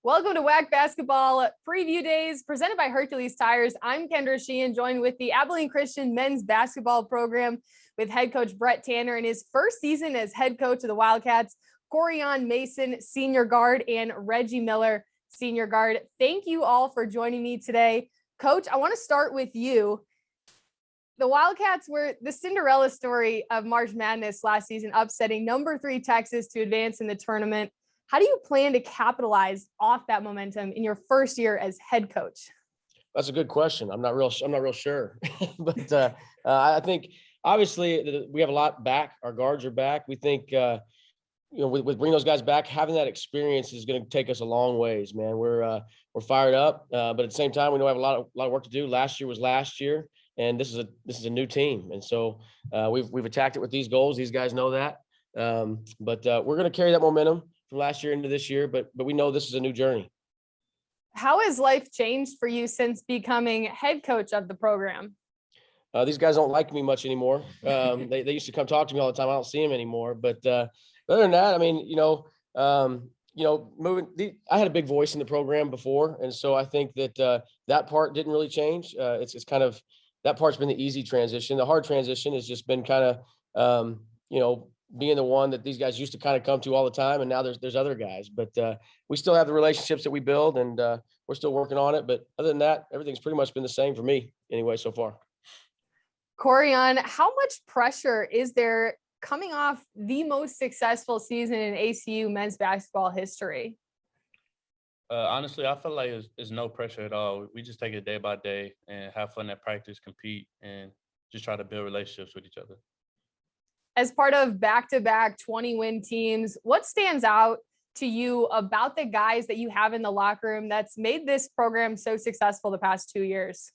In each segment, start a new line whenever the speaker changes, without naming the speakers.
Welcome to WAC Basketball Preview Days presented by Hercules Tires. I'm Kendra Sheehan, joined with the Abilene Christian men's basketball program with head coach Brett Tanner in his first season as head coach of the Wildcats, Corian Mason, senior guard, and Reggie Miller, senior guard. Thank you all for joining me today. Coach, I want to start with you. The Wildcats were the Cinderella story of March Madness last season, upsetting number 3 Texas to advance in the tournament. How do you plan to capitalize off that momentum in your first year as head coach?
That's a good question. I'm not real sure, but I think obviously we have a lot back. Our guards are back. We think with bringing those guys back, having that experience is going to take us a long ways, man. We're fired up, but at the same time, we know we have a lot of work to do. Last year was last year, and this is a new team, and so we've attacked it with these goals. These guys know that, but we're going to carry that momentum from last year into this year, but we know this is a new journey.
How has life changed for you since becoming head coach of the program?
These guys don't like me much anymore. They used to come talk to me all the time. I don't see them anymore. But other than that, I mean, I had a big voice in the program before, and so I think that that part didn't really change. It's kind of that part's been the easy transition. The hard transition has just been kind of being the one that these guys used to kind of come to all the time, and now there's other guys. But we still have the relationships that we build, and we're still working on it. But other than that, everything's pretty much been the same for me anyway so far.
Corian, how much pressure is there coming off the most successful season in ACU men's basketball history?
Honestly, I feel like it's no pressure at all. We just take it day by day and have fun at practice, compete, and just try to build relationships with each other.
As part of back-to-back 20-win teams, what stands out to you about the guys that you have in the locker room that's made this program so successful the past 2 years?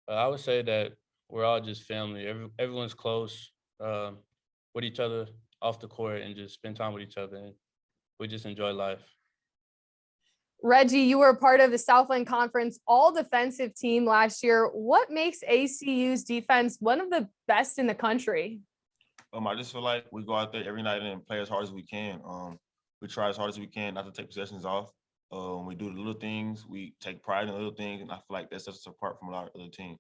I would say that we're all just family. Everyone's close with each other off the court and just spend time with each other. And we just enjoy life.
Reggie, you were part of the Southland Conference all-defensive team last year. What makes ACU's defense one of the best in the country?
I just feel like we go out there every night and play as hard as we can. We try as hard as we can not to take possessions off. We do the little things. We take pride in the little things, and I feel like that sets us apart from a lot of other teams.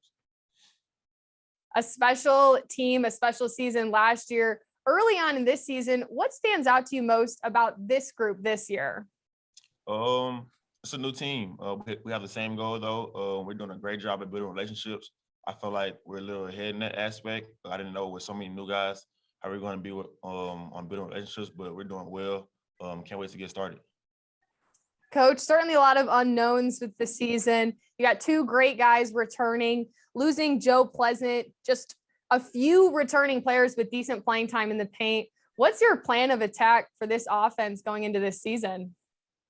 A special team, a special season last year. Early on in this season, what stands out to you most about this group this year?
It's a new team. We have the same goal, though. We're doing a great job at building relationships. I feel like we're a little ahead in that aspect. I didn't know with so many new guys how we're going to be on building relationships, but we're doing well. Can't wait to get started.
Coach, certainly a lot of unknowns with the season. You got 2 great guys returning, losing Joe Pleasant, just a few returning players with decent playing time in the paint. What's your plan of attack for this offense going into this season?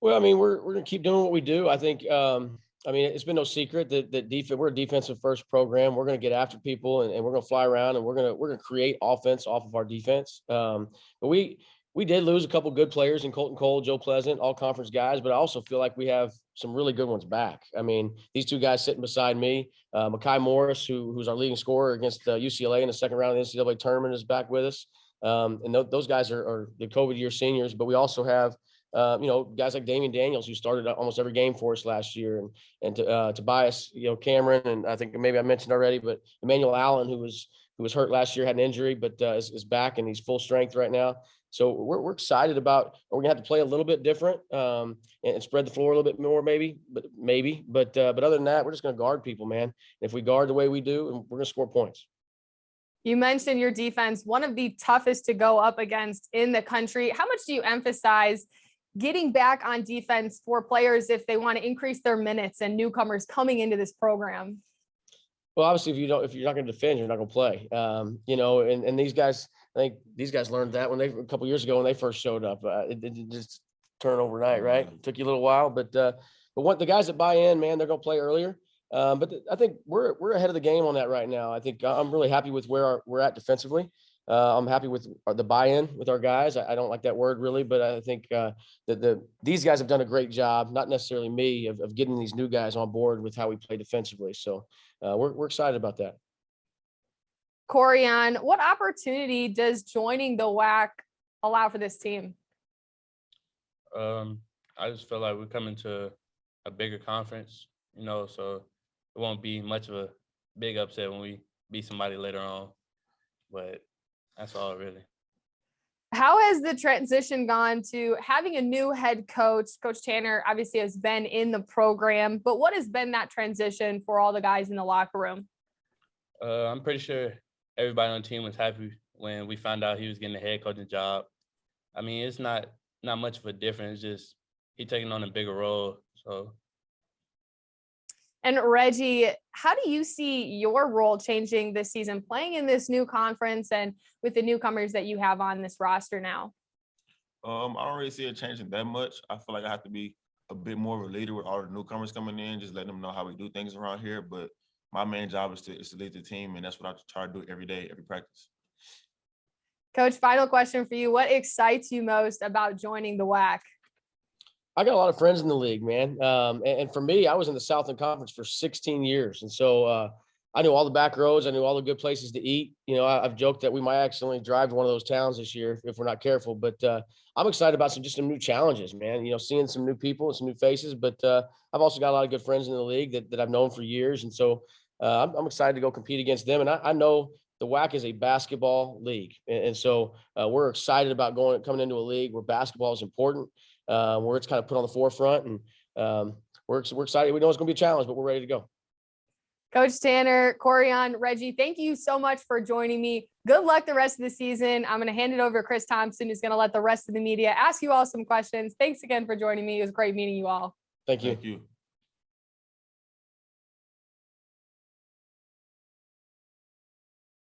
Well, I mean, we're going to keep doing what we do. I think, it's been no secret that we're a defensive first program. We're going to get after people and we're going to fly around and we're going to create offense off of our defense. But we did lose a couple good players in Colton Cole, Joe Pleasant, all conference guys, but I also feel like we have some really good ones back. I mean, these 2 guys sitting beside me, Mekhi Morris, who's our leading scorer against UCLA in the second round of the NCAA tournament, is back with us. And those guys are the COVID year seniors, but we also have guys like Damian Daniels, who started almost every game for us last year, and Tobias, Cameron, and I think maybe I mentioned already, but Emmanuel Allen, who was hurt last year, had an injury, but is back and he's full strength right now. So we're excited about. We're gonna have to play a little bit different and spread the floor a little bit more, but other than that, we're just gonna guard people, man. And if we guard the way we do, we're gonna score points.
You mentioned your defense, one of the toughest to go up against in the country. How much do you emphasize getting back on defense for players if they want to increase their minutes and newcomers coming into this program?
Well, obviously, if you're not going to defend, you're not going to play. And these guys, I think these guys learned that a couple of years ago when they first showed up. It didn't just turn overnight, right? It took you a little while, but the guys that buy in, man, they're going to play earlier. But I think we're ahead of the game on that right now. I think I'm really happy with where we're at defensively. I'm happy with the buy-in with our guys. I don't like that word really, but I think that these guys have done a great job, not necessarily me, of getting these new guys on board with how we play defensively. So we're excited about that.
Corian, what opportunity does joining the WAC allow for this team?
I just feel like we're coming to a bigger conference, so it won't be much of a big upset when we beat somebody later on. But that's all really.
How has the transition gone to having a new head coach? Coach Tanner obviously has been in the program, but what has been that transition for all the guys in the locker room?
I'm pretty sure everybody on the team was happy when we found out he was getting the head coaching job. I mean, it's not much of a difference. It's just he taking on a bigger role. So.
And Reggie, how do you see your role changing this season, playing in this new conference and with the newcomers that you have on this roster now?
I don't really see it changing that much. I feel like I have to be a bit more of a leader with all the newcomers coming in, just letting them know how we do things around here. But my main job is to lead the team, and that's what I try to do every day, every practice.
Coach, final question for you. What excites you most about joining the WAC?
I got a lot of friends in the league, man. And for me, I was in the Southland Conference for 16 years. And so I knew all the back roads. I knew all the good places to eat. I've joked that we might accidentally drive to one of those towns this year if we're not careful. But I'm excited about some new challenges, man. Seeing some new people and some new faces. But I've also got a lot of good friends in the league that I've known for years. And so I'm excited to go compete against them. And I know the WAC is a basketball league. And so we're excited about coming into a league where basketball is important. Where it's kind of put on the forefront, and we're excited. We know it's going to be a challenge, but we're ready to go.
Coach Tanner, Corian, Reggie, thank you so much for joining me. Good luck the rest of the season. I'm going to hand it over to Chris Thompson, who's going to let the rest of the media ask you all some questions. Thanks again for joining me. It was great meeting you all.
Thank you.
Thank you.